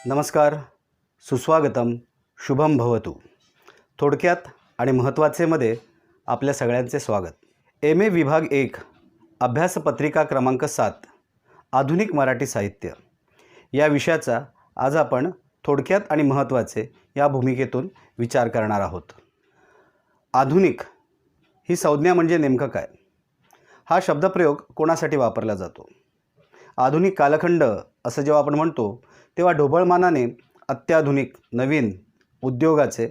नमस्कार, सुस्वागतम, शुभम भवतु. थोडक्यात आणि महत्त्वाचेमध्ये आपल्या सगळ्यांचे स्वागत. MA विभाग 1 अभ्यासपत्रिका क्रमांक 7 आधुनिक मराठी साहित्य या विषयाचा आज आपण थोडक्यात आणि महत्त्वाचे या भूमिकेतून विचार करणार आहोत. आधुनिक ही संज्ञा म्हणजे नेमकं काय? हा शब्दप्रयोग कोणासाठी वापरला जातो? आधुनिक कालखंड असं जेव्हा आपण म्हणतो तेव्हा ढोबळमानाने अत्याधुनिक नवीन उद्योगाचे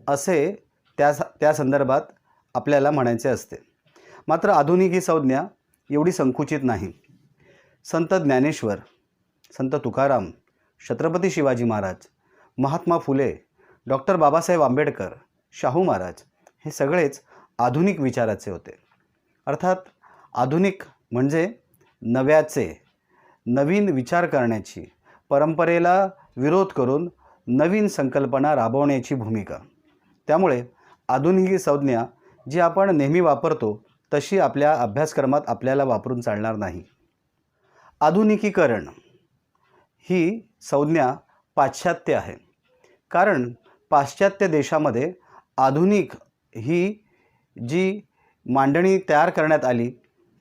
असे त्या संदर्भात आपल्याला म्हणायचे असते. मात्र आधुनिक ही संज्ञा एवढी संकुचित नाही. संत ज्ञानेश्वर, संत तुकाराम, छत्रपती शिवाजी महाराज, महात्मा फुले, डॉक्टर बाबासाहेब आंबेडकर, शाहू महाराज हे सगळेच आधुनिक विचाराचे होते. अर्थात आधुनिक म्हणजे नव्याचे, नवीन विचार करण्याची, परंपरेला विरोध करून नवीन संकल्पना राबवण्याची भूमिका. त्यामुळे आधुनिक ही संज्ञा जी आपण नेहमी वापरतो तशी आपल्या अभ्यासक्रमात आपल्याला वापरून चालणार नाही. आधुनिकीकरण ही संज्ञा पाश्चात्य आहे. कारण पाश्चात्य देशामध्ये आधुनिक ही जी मांडणी तयार करण्यात आली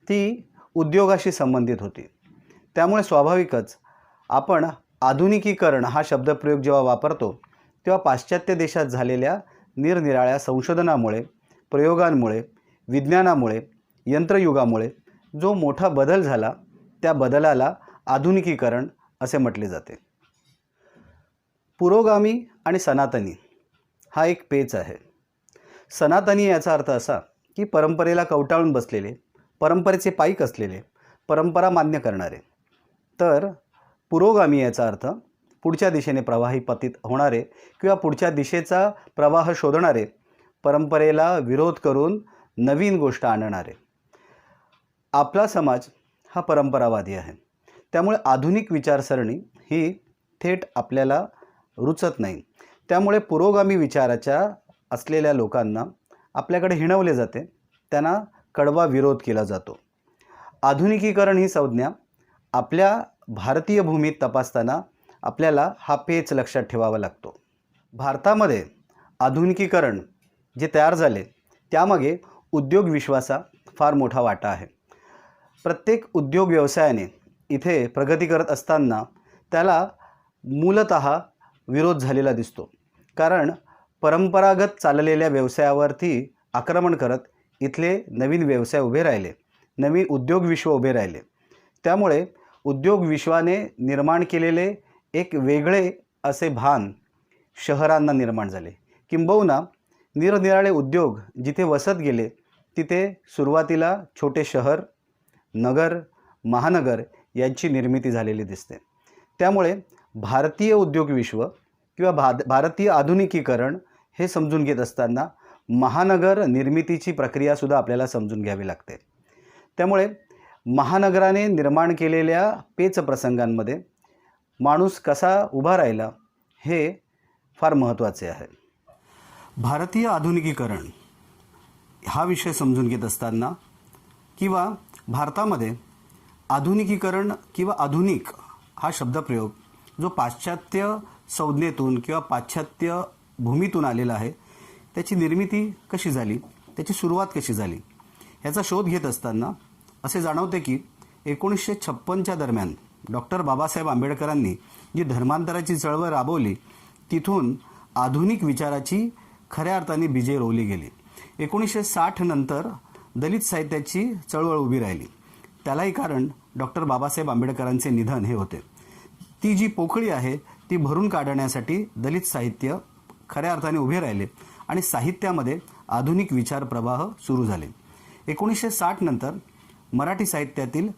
ती उद्योगाशी संबंधित होती. त्यामुळे स्वाभाविकच आपण आधुनिकीकरण हा शब्दप्रयोग जेव्हा वापरतो तेव्हा पाश्चात्य देशात झालेल्या निरनिराळ्या संशोधनामुळे, प्रयोगांमुळे, विज्ञानामुळे, यंत्रयुगामुळे जो मोठा बदल झाला त्या बदलाला आधुनिकीकरण असे म्हटले जाते. पुरोगामी आणि सनातनी हा एक पेच आहे. सनातनी याचा अर्थ असा की परंपरेला कवटाळून बसलेले, परंपरेचे पाईक असलेले, परंपरा मान्य करणारे. तर पुरोगामी याचा अर्थ पुढच्या दिशेने प्रवाही पतित होणारे किंवा पुढच्या दिशेचा प्रवाह शोधणारे, परंपरेला विरोध करून नवीन गोष्ट आणणारे. आपला समाज हा परंपरावादी आहे. त्यामुळे आधुनिक विचारसरणी ही थेट आपल्याला रुचत नाही. त्यामुळे पुरोगामी विचाराच्या असलेल्या लोकांना आपल्याकडे हिणवले जाते, त्यांना कडवा विरोध केला जातो. आधुनिकीकरण ही संज्ञा आपल्या भारतीय भूमीत तपासताना आपल्याला हा पेच लक्षात ठेवावा लागतो. भारतामध्ये आधुनिकीकरण जे तयार झाले त्यामागे उद्योग विश्वाचा फार मोठा वाटा आहे. प्रत्येक उद्योग व्यवसायाने इथे प्रगती करत असताना त्याला मूलतः विरोध झालेला दिसतो. कारण परंपरागत चाललेल्या व्यवसायावरती आक्रमण करत इथले नवीन व्यवसाय उभे राहिले, नवीन उद्योग विश्व उभे राहिले. त्यामुळे उद्योग विश्वाने निर्माण केलेले एक वेगळे असे भान शहरांना निर्माण झाले. किंबहुना निरनिराळे उद्योग जिथे वसत गेले तिथे सुरुवातीला छोटे शहर, नगर, महानगर यांची निर्मिती झालेली दिसते. त्यामुळे भारतीय उद्योग विश्व किंवा भारतीय आधुनिकीकरण हे समजून घेत असताना महानगर निर्मितीची प्रक्रियासुद्धा आपल्याला समजून घ्यावी लागते. त्यामुळे महानगराने निर्माण केलेल्या पेच प्रसंगांमध्ये माणूस कसा उभा राहिला हे फार महत्त्वाचे आहे. भारतीय आधुनिकीकरण हा विषय समजून घेत असताना किंवा भारतामध्ये आधुनिकीकरण किंवा आधुनिक हा शब्दप्रयोग जो पाश्चात्य संज्ञेतून किंवा पाश्चात्य भूमीतून आलेला आहे त्याची निर्मिती कशी झाली, त्याची सुरुवात कशी झाली ह्याचा शोध घेत असताना असे जाणवते की 1956च्या दरम्यान डॉक्टर बाबासाहेब आंबेडकरांनी जी धर्मांतराची चळवळ राबवली तिथून आधुनिक विचाराची खऱ्या अर्थाने बीजे रोवली गेली. 1960 नंतर दलित साहित्याची चळवळ उभी राहिली. त्यालाही कारण डॉक्टर बाबासाहेब आंबेडकरांचे निधन हे होते. ती जी पोकळी आहे ती भरून काढण्यासाठी दलित साहित्य खऱ्या अर्थाने उभे राहिले आणि साहित्यामध्ये आधुनिक विचार प्रवाह सुरू झाले. 1960 नंतर मराठी साहित्यातील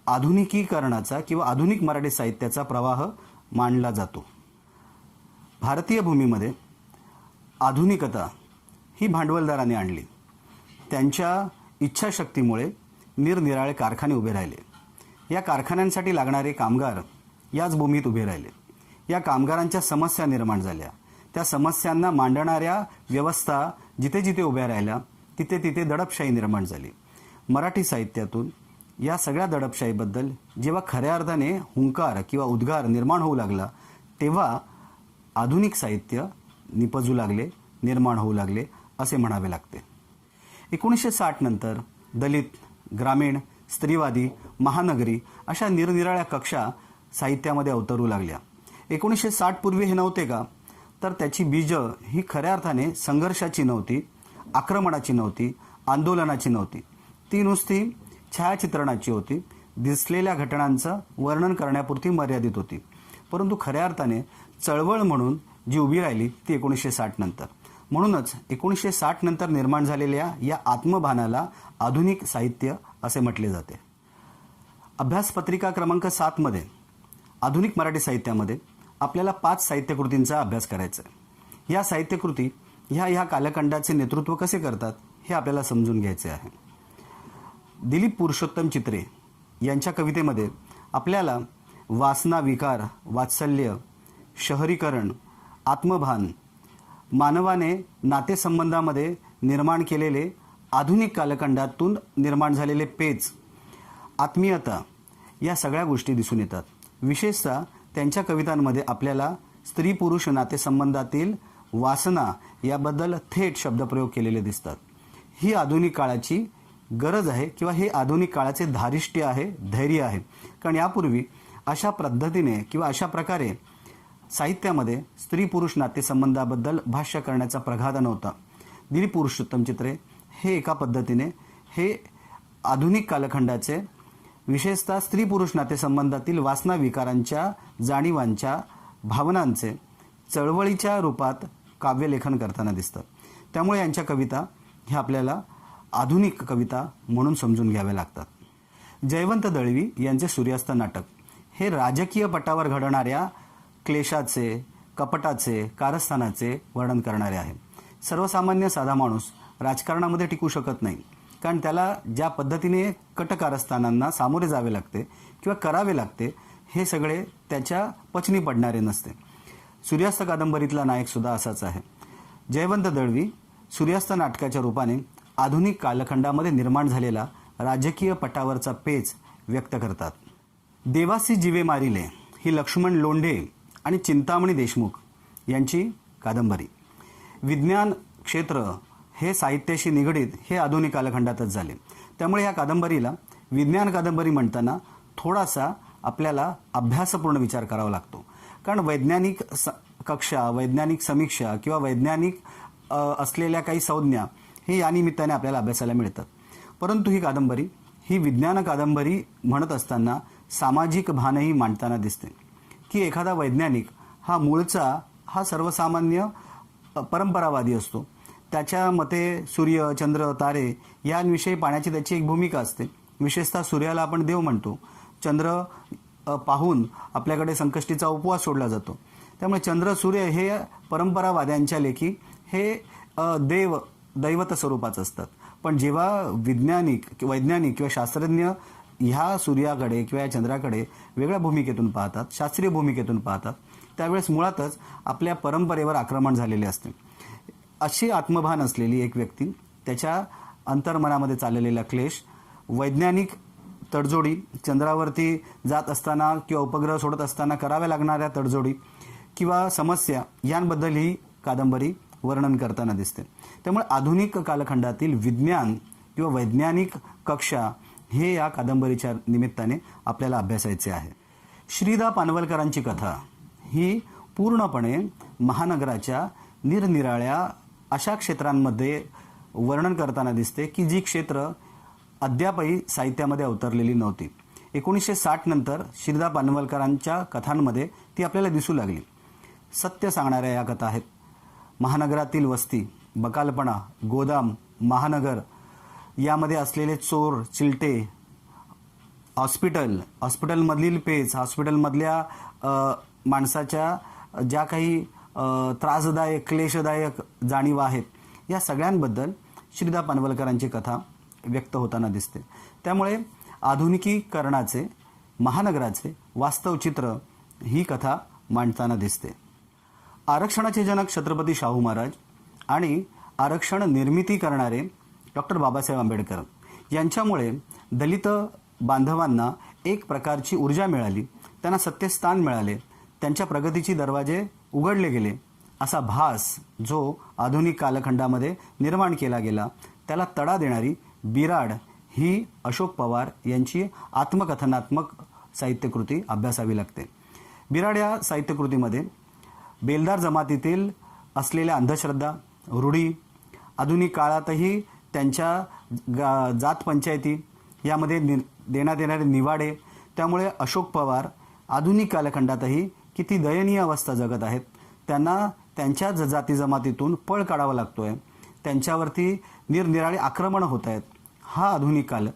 आधुनिकीकरणाचा किंवा आधुनिक मराठी साहित्याचा प्रवाह मांडला जातो. भारतीय भूमीमध्ये आधुनिकता ही भांडवलदाराने आणली. त्यांच्या इच्छाशक्तीमुळे निरनिराळे कारखाने उभे राहिले. या कारखान्यांसाठी लागणारे कामगार याच भूमीत उभे राहिले. या कामगारांच्या समस्या निर्माण झाल्या. त्या समस्यांना मांडणाऱ्या व्यवस्था जिथे जिथे उभ्या राहिल्या तिथे तिथे दडपशाही निर्माण झाली. मराठी साहित्यातून या सगळ्या दडपशाहीबद्दल जेव्हा खऱ्या अर्थाने हुंकार किंवा उद्गार निर्माण होऊ लागला तेव्हा आधुनिक साहित्य निपजू लागले, निर्माण होऊ लागले असे म्हणावे लागते. 1960 नंतर दलित, ग्रामीण, स्त्रीवादी, महानगरी अशा निरनिराळ्या कक्षा साहित्यामध्ये अवतरू लागल्या. 1960 पूर्वी हे नव्हते का? तर त्याची बीजं ही खऱ्या अर्थाने संघर्षाची नव्हती, आक्रमणाची नव्हती, आंदोलनाची नव्हती. ती नुसती छायाचित्रणाची होती, दिसलेल्या घटनांचं वर्णन करण्यापुरती मर्यादित होती. परंतु खऱ्या अर्थाने चळवळ म्हणून जी उभी राहिली ती 1960 नंतर. म्हणूनच 1960 नंतर निर्माण झालेल्या या आत्मभानाला आधुनिक साहित्य असे म्हटले जाते. अभ्यासपत्रिका क्रमांक 7 मध्ये आधुनिक मराठी साहित्यामध्ये आपल्याला 5 साहित्यकृतींचा अभ्यास करायचा आहे. या साहित्यकृती ह्या कालखंडाचे नेतृत्व कसे करतात हे आपल्याला समजून घ्यायचे आहे. दिलीप पुरुषोत्तम चित्रे यांच्या कवितेमध्ये आपल्याला वासना, विकार, वात्सल्य, शहरीकरण, आत्मभान, मानवाने नातेसंबंधामध्ये निर्माण केलेले आधुनिक कालखंडातून निर्माण झालेले पेच, आत्मीयता या सगळ्या गोष्टी दिसून येतात. विशेषतः त्यांच्या कवितांमध्ये आपल्याला स्त्री पुरुष नातेसंबंधातील वासना याबद्दल थेट शब्दप्रयोग केलेले दिसतात. ही आधुनिक काळाची गरज आहे किंवा हे आधुनिक काळाचे धारिष्ट्य आहे, धैर्य आहे. कारण यापूर्वी अशा पद्धतीने किंवा अशा प्रकारे साहित्यामध्ये स्त्री पुरुष नातेसंबंधाबद्दल भाष्य करण्याचा प्रघात नव्हता. दिलीप पुरुषोत्तम चित्रे हे एका पद्धतीने हे आधुनिक कालखंडाचे विशेषतः स्त्री पुरुष नातेसंबंधातील वासना, विकारांच्या, जाणीवांच्या, भावनांचे चळवळीच्या रूपात काव्यलेखन करताना दिसतात. त्यामुळे यांच्या कविता ह्या आपल्याला आधुनिक कविता म्हणून समजून घ्याव्या लागतात. जयवंत दळवी यांचे सूर्यास्त नाटक हे राजकीय पटावर घडणाऱ्या क्लेशाचे, कपटाचे, कारस्थानाचे वर्णन करणारे आहे. सर्वसामान्य साधा माणूस राजकारणामध्ये टिकू शकत नाही, कारण त्याला ज्या पद्धतीने कटकारस्थानांना सामोरे जावे लागते किंवा करावे लागते हे सगळे त्याच्या पचनी पडणारे नसते. सूर्यास्त कादंबरीतला नायकसुद्धा असाच आहे. जयवंत दळवी सूर्यास्त नाटकाच्या रूपाने आधुनिक कालखंडामध्ये निर्माण झालेला राजकीय पटावरचा पेच व्यक्त करतात. देवासी जीवे मारिले ही लक्ष्मण लोंढे आणि चिंतामणी देशमुख यांची कादंबरी. विज्ञान क्षेत्र हे साहित्याशी निगडीत हे आधुनिक कालखंडातच झाले. त्यामुळे या कादंबरीला विज्ञान कादंबरी म्हणताना थोडासा आपल्याला अभ्यासपूर्ण विचार करावा लागतो. कारण वैज्ञानिक कक्षा, वैज्ञानिक समीक्षा किंवा वैज्ञानिक असलेल्या काही संज्ञा हे या निमित्ताने आपल्याला अभ्यासाला मिळतात. परंतु ही कादंबरी ही विज्ञान कादंबरी म्हणत असताना सामाजिक भानही मांडताना दिसते की एखादा वैज्ञानिक हा मूळचा हा सर्वसामान्य परंपरावादी असतो. त्याच्या मते सूर्य, चंद्र, तारे यांविषयी पाहण्याची त्याची एक भूमिका असते. विशेषतः सूर्याला आपण देव म्हणतो. चंद्र पाहून आपल्याकडे संकष्टीचा उपवास सोडला जातो. त्यामुळे चंद्र, सूर्य हे परंपरावाद्यांच्या लेखी हे दैवत स्वरूपाचं असतात. पण जेव्हा वैज्ञानिक किंवा शास्त्रज्ञ ह्या सूर्याकडे किंवा या चंद्राकडे वेगळ्या भूमिकेतून पाहतात, शास्त्रीय भूमिकेतून पाहतात, त्यावेळेस मुळातच आपल्या परंपरेवर आक्रमण झालेले असते. अशी आत्मभान असलेली एक व्यक्ती, त्याच्या अंतर्मनामध्ये चाललेला क्लेश, वैज्ञानिक तडजोडी, चंद्रावरती जात असताना किंवा उपग्रह सोडत असताना कराव्या लागणाऱ्या तडजोडी किंवा समस्या यांबद्दल ही कादंबरी वर्णन करताना दिसते. त्यामुळे आधुनिक कालखंडातील विज्ञान किंवा वैज्ञानिक कक्षा हे या कादंबरीच्या निमित्ताने आपल्याला अभ्यासायचे आहे. श्रीदा पानवलकरांची कथा ही पूर्णपणे महानगराच्या निरनिराळ्या अशा क्षेत्रांमध्ये वर्णन करताना दिसते की जी क्षेत्र अद्यापही साहित्यामध्ये अवतरलेली नव्हती. 1960 नंतर श्रीदा पानवलकरांच्या कथांमध्ये ती आपल्याला दिसू लागली. सत्य सांगणाऱ्या या कथा आहेत. महानगरातील वस्ती, बकालपणा, गोदाम, महानगर यामध्ये असलेले चोर, चिलटे, हॉस्पिटलमधील पेच, हॉस्पिटलमधल्या माणसाच्या ज्या काही त्रासदायक, क्लेशदायक जाणीवा आहेत, या सगळ्यांबद्दल श्रीदा पानवलकरांची कथा व्यक्त होताना दिसते. त्यामुळे आधुनिकीकरणाचे, महानगराचे वास्तव चित्र ही कथा मांडताना दिसते. आरक्षणाचे जनक छत्रपती शाहू महाराज आणि आरक्षण निर्मिती करणारे डॉक्टर बाबासाहेब आंबेडकर यांच्यामुळे दलित बांधवांना एक प्रकारची ऊर्जा मिळाली, त्यांना सत्तेस्थान मिळाले, त्यांच्या प्रगतीची दरवाजे उघडले गेले असा भास जो आधुनिक कालखंडामध्ये निर्माण केला गेला, त्याला तडा देणारी बिराड ही अशोक पवार यांची आत्मकथनात्मक साहित्यकृती अभ्यासावी लागते. बिराड या साहित्यकृतीमध्ये बेलदार जमातीतील असलेल्या अंधश्रद्धा, रूढी, आधुनिक काळातही त्यांच्या जात पंचायती यामध्ये देण्यात येणारे निवाडे, त्यामुळे अशोक पवार आधुनिक कालखंडातही किती दयनीय अवस्था जगत आहेत. त्यांना त्यांच्या जाती जमातीतून पळ काढावा लागतो आहे, त्यांच्यावरती निरनिराळी आक्रमणं होत आहेत. हा आधुनिक काल,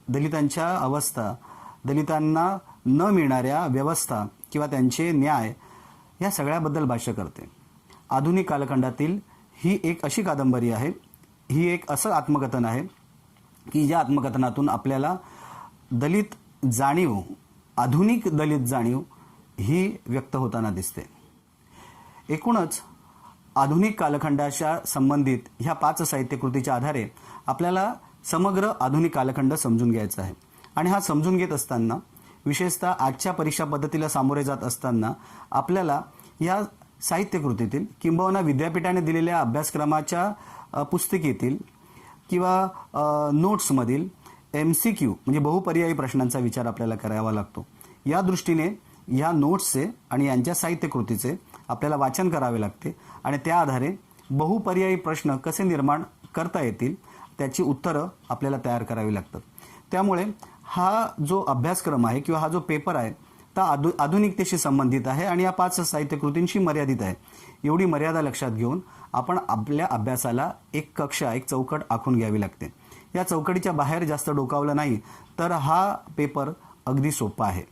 दलितांच्या अवस्था, दलितांना न मिळणाऱ्या व्यवस्था किंवा त्यांचे न्याय या सगळ्याबद्दल भाष्य करते. आधुनिक कालखंडातील ही एक अशी कादंबरी आहे, ही एक असं आत्मकथन आहे की ज्या आत्मकथनातून आपल्याला दलित जाणीव, आधुनिक दलित जाणीव ही व्यक्त होताना दिसते. एकूणच आधुनिक कालखंडाच्या संबंधित ह्या 5 साहित्यकृतीच्या आधारे आपल्याला समग्र आधुनिक कालखंड समजून घ्यायचा आहे. आणि हा समजून घेत असताना, विशेषतः आजच्या परीक्षा पद्धतीला सामोरे जात असताना, आपल्याला या साहित्यकृतीतील किंबहुना विद्यापीठाने दिलेल्या अभ्यासक्रमाच्या पुस्तिकेतील किंवा नोट्समधील MCQ म्हणजे बहुपर्यायी प्रश्नांचा विचार आपल्याला करावा लागतो. या दृष्टीने ह्या नोट्सचे आणि यांच्या साहित्यकृतीचे आपल्याला वाचन करावे लागते आणि त्या आधारे बहुपर्यायी प्रश्न कसे निर्माण करता येतील त्याची उत्तरं आपल्याला तयार करावी लागतात. त्यामुळे हा जो अभ्यासक्रम आहे किंवा हा जो पेपर आहे तो आधुनिकतेशी संबंधित आहे आणि या 5 साहित्यकृतींशी मर्यादित आहे. एवढी मर्यादा लक्षात घेऊन आपण आपल्या अभ्यासाला एक कक्षा, एक चौकट आखून घ्यावी लागते. या चौकटीच्या बाहेर जास्त डोकावलं नाही तर हा पेपर अगदी सोपा आहे.